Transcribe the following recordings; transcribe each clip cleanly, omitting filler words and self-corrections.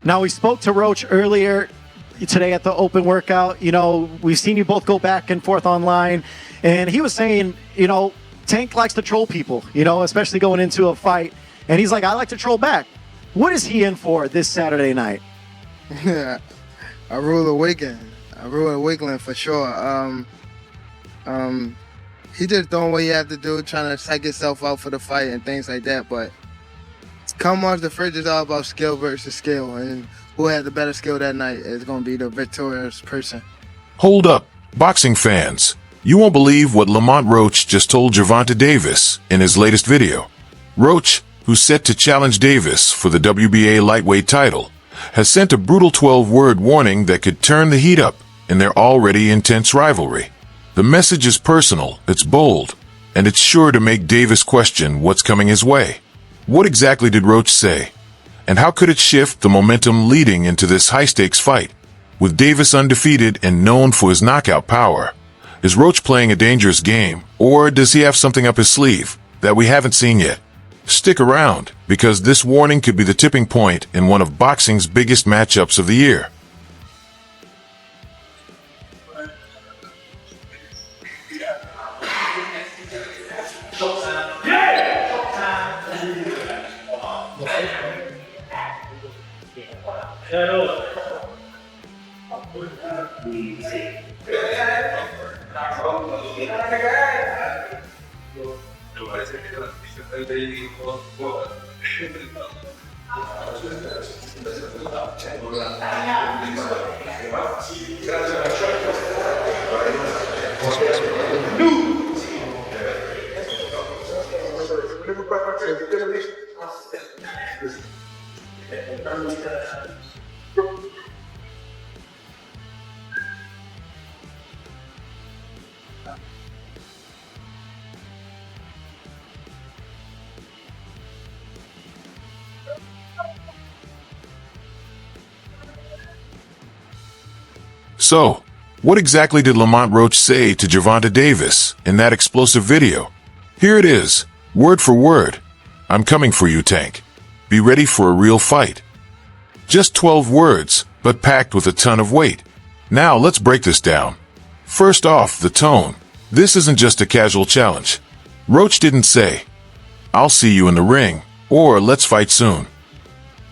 Now, we spoke to Roach earlier today at the open workout. You know, we've seen you both go back and forth online, and he was saying, you know, Tank likes to troll people, you know, especially going into a fight. And he's like, I like to troll back. What is he in for this Saturday night? Yeah, I rule a weekend. I rule a weekend for sure. He just doing what he have to do, trying to psych himself out for the fight and things like that. But come off the fridge is all about skill versus skill, and who had the better skill that night is going to be the victorious person. Hold up, boxing fans. You won't believe what Lamont Roach just told Gervonta Davis in his latest video. Roach, who's set to challenge Davis for the WBA lightweight title, has sent a brutal 12-word warning that could turn the heat up in their already intense rivalry. The message is personal, it's bold, and it's sure to make Davis question what's coming his way. What exactly did Roach say? And how could it shift the momentum leading into this high-stakes fight? With Davis undefeated and known for his knockout power, is Roach playing a dangerous game, or does he have something up his sleeve that we haven't seen yet? Stick around, because this warning could be the tipping point in one of boxing's biggest matchups of the year. So, what exactly did Lamont Roach say to Gervonta Davis in that explosive video? Here it is, word for word. I'm coming for you, Tank. Be ready for a real fight. Just 12 words, but packed with a ton of weight. Now let's break this down. First off, the tone. This isn't just a casual challenge. Roach didn't say, I'll see you in the ring, or let's fight soon.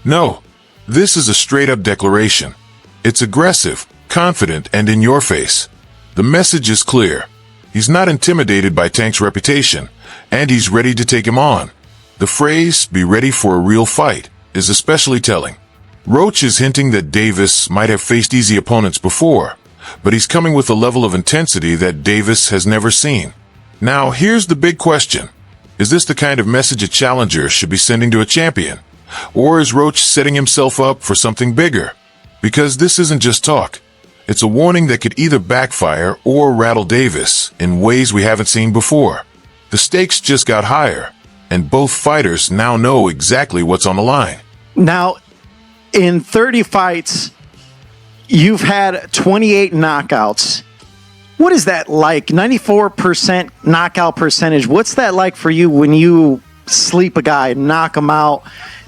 No, this is a straight-up declaration. It's aggressive, confident, and in your face. The message is clear. He's not intimidated by Tank's reputation, and he's ready to take him on. The phrase, be ready for a real fight, is especially telling. Roach is hinting that Davis might have faced easy opponents before, but he's coming with a level of intensity that Davis has never seen. Now, here's the big question. Is this the kind of message a challenger should be sending to a champion? Or is Roach setting himself up for something bigger? Because this isn't just talk. It's a warning that could either backfire or rattle Davis in ways we haven't seen before. The stakes just got higher, and both fighters now know exactly what's on the line. Now, in 30 fights, you've had 28 knockouts. What is that like? 94% knockout percentage. What's that like for you when you sleep a guy, knock him out?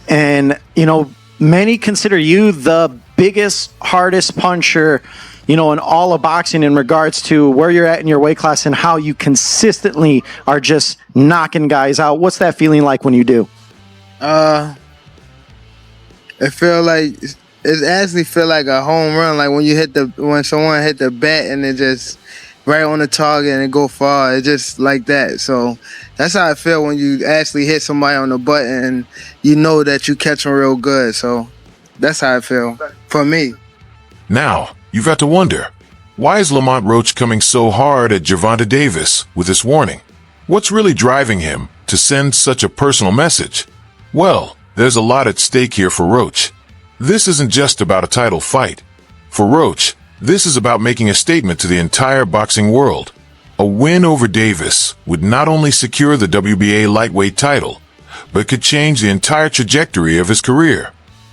And, you know, many consider you the biggest, hardest puncher, you know, in all of boxing in regards to where you're at in your weight class and how you consistently are just knocking guys out. What's that feeling like when you do? It actually feel like a home run, like when someone hit the bat and it just right on the target and it go far. It's just like that. So that's how I feel when you actually hit somebody on the butt and you know that you catch them real good. So that's how I feel for me. Now, you've got to wonder, why is Lamont Roach coming so hard at Gervonta Davis with this warning? What's really driving him to send such a personal message? Well, there's a lot at stake here for Roach. This isn't just about a title fight. For Roach, this is about making a statement to the entire boxing world. A win over Davis would not only secure the WBA lightweight title, but could change the entire trajectory of his career.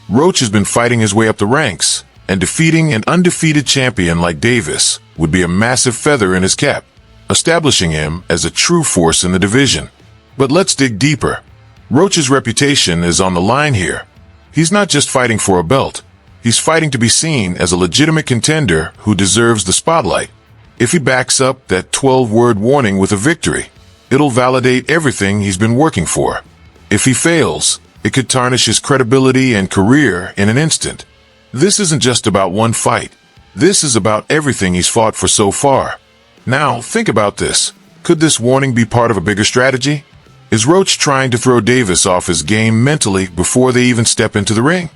Roach has been fighting his way up the ranks, and defeating an undefeated champion like Davis would be a massive feather in his cap, establishing him as a true force in the division. But let's dig deeper. Roach's reputation is on the line here. He's not just fighting for a belt. He's fighting to be seen as a legitimate contender who deserves the spotlight. If he backs up that 12-word warning with a victory, it'll validate everything he's been working for. If he fails, it could tarnish his credibility and career in an instant. This isn't just about one fight. This is about everything he's fought for so far. Now, think about this. Could this warning be part of a bigger strategy? Is Roach trying to throw Davis off his game mentally before they even step into the ring?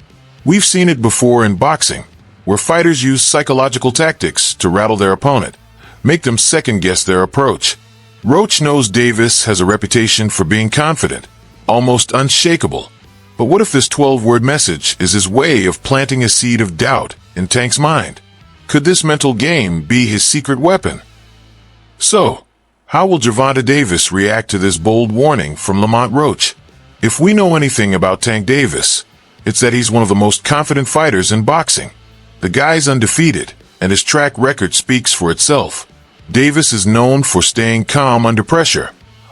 We've seen it before in boxing, where fighters use psychological tactics to rattle their opponent, make them second-guess their approach. Roach knows Davis has a reputation for being confident, almost unshakable. But what if this 12-word message is his way of planting a seed of doubt in Tank's mind? Could this mental game be his secret weapon? So, how will Gervonta Davis react to this bold warning from Lamont Roach? If we know anything about Tank Davis, it's that he's one of the most confident fighters in boxing. The guy's undefeated, and his track record speaks for itself. Davis is known for staying calm under pressure,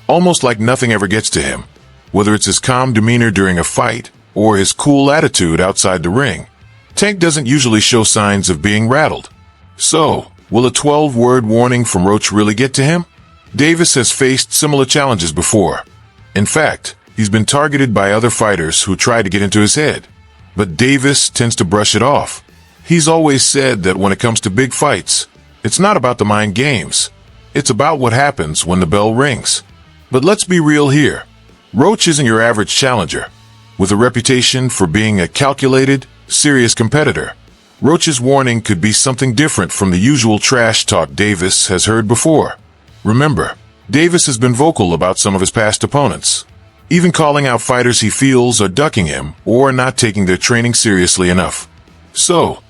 almost like nothing ever gets to him. Whether it's his calm demeanor during a fight or his cool attitude outside the ring, Tank doesn't usually show signs of being rattled. So, will a 12-word warning from Roach really get to him? Davis has faced similar challenges before. In fact, he's been targeted by other fighters who tried to get into his head. But Davis tends to brush it off. He's always said that when it comes to big fights, it's not about the mind games. It's about what happens when the bell rings. But let's be real here. Roach isn't your average challenger. With a reputation for being a calculated, serious competitor, Roach's warning could be something different from the usual trash talk Davis has heard before. Remember, Davis has been vocal about some of his past opponents, even calling out fighters he feels are ducking him or not taking their training seriously enough. So,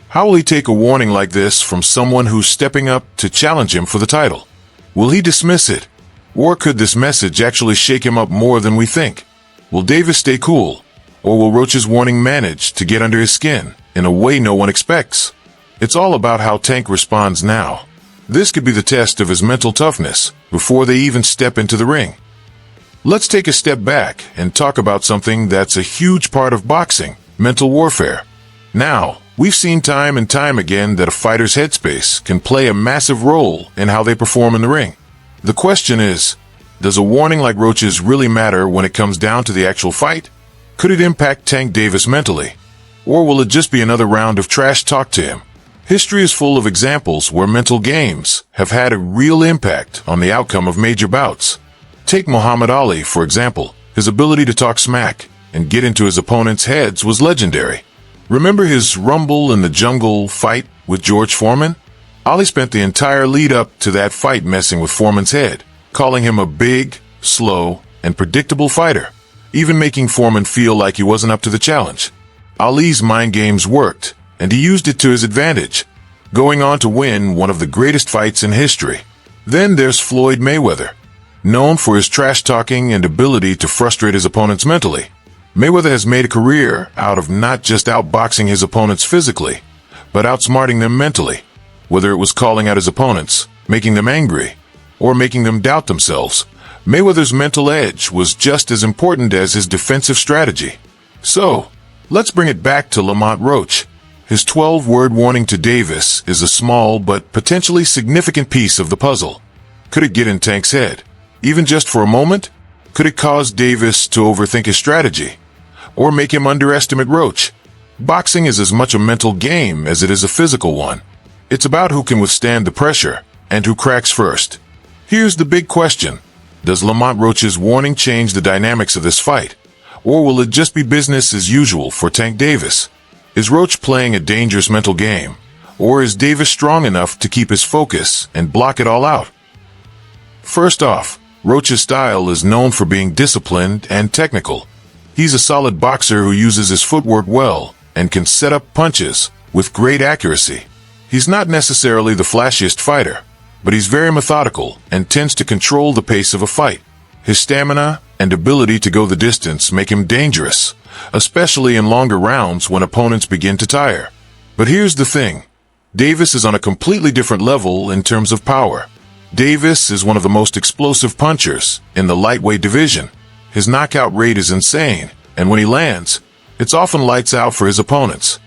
how will he take a warning like this from someone who's stepping up to challenge him for the title? Will he dismiss it? Or could this message actually shake him up more than we think? Will Davis stay cool? Or will Roach's warning manage to get under his skin in a way no one expects? It's all about how Tank responds now. This could be the test of his mental toughness before they even step into the ring. Let's take a step back and talk about something that's a huge part of boxing, mental warfare. Now, we've seen time and time again that a fighter's headspace can play a massive role in how they perform in the ring. The question is, does a warning like Roach's really matter when it comes down to the actual fight? Could it impact Tank Davis mentally? Or will it just be another round of trash talk to him? History is full of examples where mental games have had a real impact on the outcome of major bouts. Take Muhammad Ali, for example. His ability to talk smack and get into his opponents' heads was legendary. Remember his Rumble in the Jungle fight with George Foreman? Ali spent the entire lead-up to that fight messing with Foreman's head, calling him a big, slow, and predictable fighter, even making Foreman feel like he wasn't up to the challenge. Ali's mind games worked, and he used it to his advantage, going on to win one of the greatest fights in history. Then there's Floyd Mayweather, known for his trash-talking and ability to frustrate his opponents mentally. Mayweather has made a career out of not just outboxing his opponents physically, but outsmarting them mentally. Whether it was calling out his opponents, making them angry, or making them doubt themselves, Mayweather's mental edge was just as important as his defensive strategy. So, let's bring it back to Lamont Roach. His 12-word warning to Davis is a small but potentially significant piece of the puzzle. Could it get in Tank's head? Even just for a moment? Could it cause Davis to overthink his strategy? Or make him underestimate Roach? Boxing is as much a mental game as it is a physical one. It's about who can withstand the pressure and who cracks first. Here's the big question. Does Lamont Roach's warning change the dynamics of this fight? Or will it just be business as usual for Tank Davis? Is Roach playing a dangerous mental game? Or is Davis strong enough to keep his focus and block it all out? First off, Roach's style is known for being disciplined and technical. He's a solid boxer who uses his footwork well and can set up punches with great accuracy. He's not necessarily the flashiest fighter, but he's very methodical and tends to control the pace of a fight. His stamina and ability to go the distance make him dangerous, especially in longer rounds when opponents begin to tire. But here's the thing. Davis is on a completely different level in terms of power. Davis is one of the most explosive punchers in the lightweight division. His knockout rate is insane, and when he lands, it's often lights out for his opponents.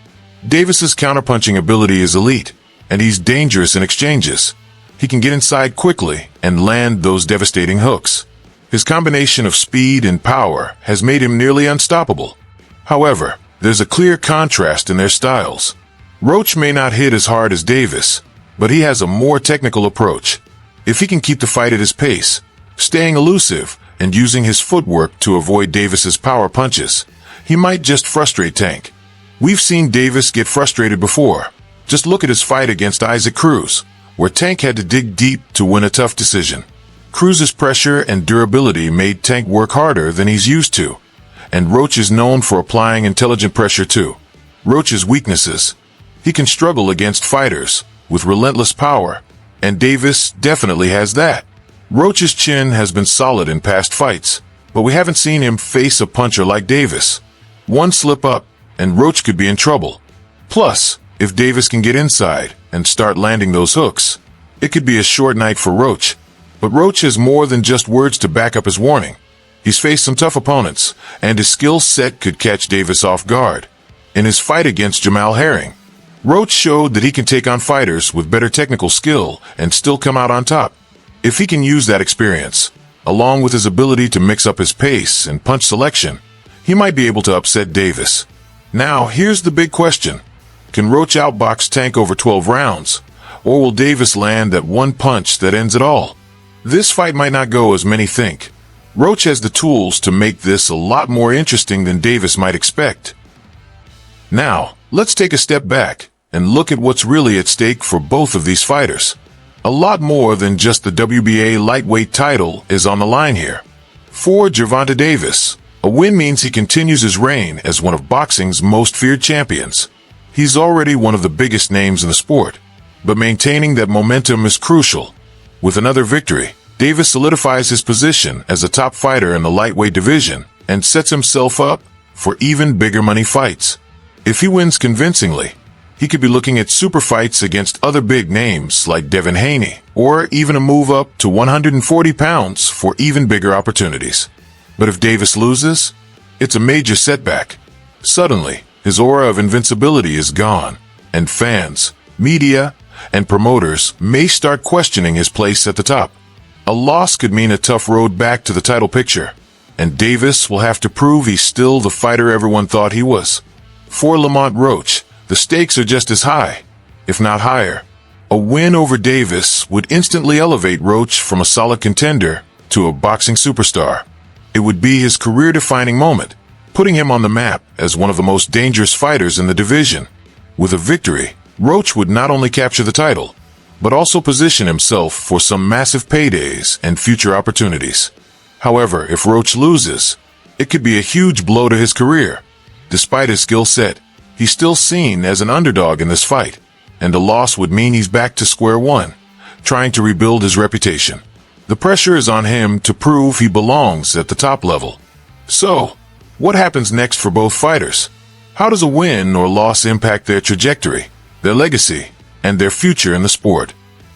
Davis's counterpunching ability is elite, and he's dangerous in exchanges. He can get inside quickly and land those devastating hooks. His combination of speed and power has made him nearly unstoppable. However, there's a clear contrast in their styles. Roach may not hit as hard as Davis, but he has a more technical approach. If he can keep the fight at his pace, staying elusive and using his footwork to avoid Davis's power punches, he might just frustrate Tank. We've seen Davis get frustrated before. Just look at his fight against Isaac Cruz, where Tank had to dig deep to win a tough decision. Cruz's pressure and durability made Tank work harder than he's used to, and Roach is known for applying intelligent pressure too. Roach's weaknesses: he can struggle against fighters with relentless power, and Davis definitely has that. Roach's chin has been solid in past fights, but we haven't seen him face a puncher like Davis. One slip up, and Roach could be in trouble. Plus, if Davis can get inside and start landing those hooks, it could be a short night for Roach. But Roach has more than just words to back up his warning. He's faced some tough opponents, and his skill set could catch Davis off guard. In his fight against Jamal Herring, Roach showed that he can take on fighters with better technical skill and still come out on top. If he can use that experience, along with his ability to mix up his pace and punch selection, he might be able to upset Davis. Now, here's the big question. Can Roach outbox Tank over 12 rounds, or will Davis land that one punch that ends it all? This fight might not go as many think. Roach has the tools to make this a lot more interesting than Davis might expect. Now, let's take a step back and look at what's really at stake for both of these fighters. A lot more than just the WBA lightweight title is on the line here. For Gervonta Davis, a win means he continues his reign as one of boxing's most feared champions. He's already one of the biggest names in the sport, but maintaining that momentum is crucial. With another victory, Davis solidifies his position as a top fighter in the lightweight division and sets himself up for even bigger money fights. If he wins convincingly, he could be looking at super fights against other big names like Devin Haney, or even a move up to 140 pounds for even bigger opportunities. But if Davis loses, it's a major setback. Suddenly, his aura of invincibility is gone, and fans, media, and promoters may start questioning his place at the top. A loss could mean a tough road back to the title picture, and Davis will have to prove he's still the fighter everyone thought he was. For Lamont Roach, the stakes are just as high, if not higher. A win over Davis would instantly elevate Roach from a solid contender to a boxing superstar. It would be his career-defining moment, putting him on the map as one of the most dangerous fighters in the division. With a victory, Roach would not only capture the title, but also position himself for some massive paydays and future opportunities. However, if Roach loses, it could be a huge blow to his career. Despite his skill set, he's still seen as an underdog in this fight, and a loss would mean he's back to square one, trying to rebuild his reputation. The pressure is on him to prove he belongs at the top level. So, what happens next for both fighters? How does a win or loss impact their trajectory, their legacy, and their future in the sport?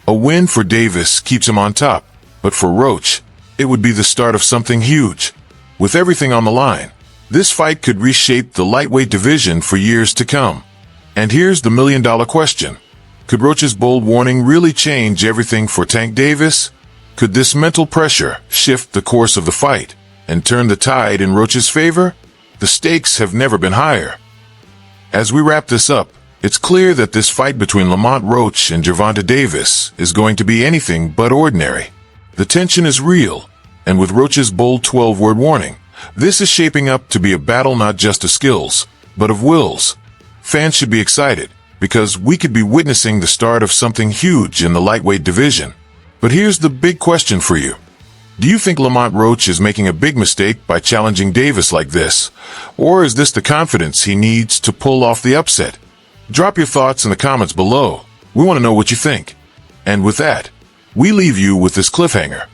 A win for Davis keeps him on top, but for Roach, it would be the start of something huge. With everything on the line, this fight could reshape the lightweight division for years to come. And here's the million-dollar question. Could Roach's bold warning really change everything for Tank Davis? Could this mental pressure shift the course of the fight and turn the tide in Roach's favor? The stakes have never been higher. As we wrap this up, it's clear that this fight between Lamont Roach and Gervonta Davis is going to be anything but ordinary. The tension is real, and with Roach's bold 12-word warning, this is shaping up to be a battle not just of skills, but of wills. Fans should be excited, because we could be witnessing the start of something huge in the lightweight division. But here's the big question for you. Do you think Lamont Roach is making a big mistake by challenging Davis like this? Or is this the confidence he needs to pull off the upset? Drop your thoughts in the comments below. We want to know what you think. And with that, we leave you with this cliffhanger.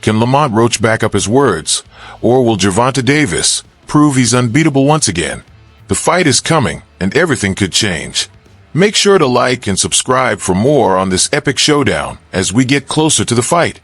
Can Lamont Roach back up his words? Or will Gervonta Davis prove he's unbeatable once again? The fight is coming, and everything could change. Make sure to like and subscribe for more on this epic showdown as we get closer to the fight.